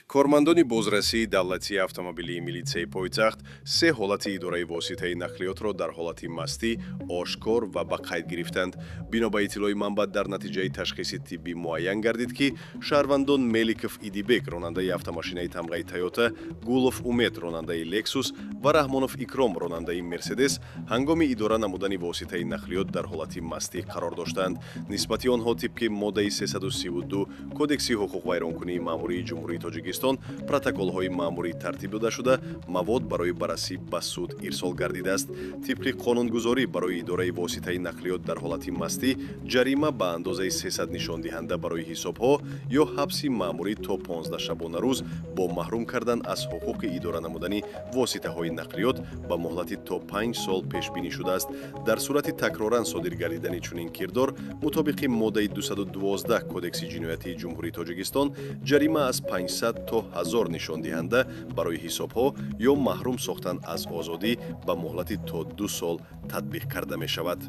Кормандони бозрасии давлатии автомобилии милитсияи пойтахт се ҳолати идораи воситаи нақлиётро дар ҳолати мастӣ, ошкор ва ба қайд гирифтанд. Бино ба иттилои манбаъ дар натиҷаи ташхиси тиббӣ муайян гардид, ки шаҳрвандон Меликов Идибек ронандаи автомошинаи тамғаи Тойота, Гулов Умед ронандаи Лексус ва Раҳмонов Икром ронандаи Мерседес ҳангоми идора намудани воситаи нақлиёт дар ҳолати мастӣ қарор доштанд. Нисбати онҳо тибқи моддаи 332 Кодекси ҳуқуқвайронкунии маъмурии Ҷумҳурии Тоҷикистон протоколҳои маъмурӣ тартиб дода шуда, мавод барои баррасӣ ба суд ирсол гардидааст. Тибқи қонунгузорӣ барои идораи воситаи нақлиёт дар ҳолати мастӣ ҷарима ба андозаи 300 нишондиҳанда барои ҳисобҳо ё ҳабси маъмурӣ то 15 шабона рӯз бо маҳрум кардан аз ҳуқуқи идора намудани воситаҳои нақлиёт ба муҳлати то 5 сол пешбинӣ шудааст. Дар сурати такроран содир гардидани чунин кирдор, мутобиқи моддаи 212 Кодекси ҷиноятии Ҷумҳурии Тоҷикистон, ҷарима аз 500 то 1000 нишондиҳанда барои ҳисобҳо ё маҳрум сохтан аз озодӣ ба муҳлати то 2 сол татбиқ карда мешавад.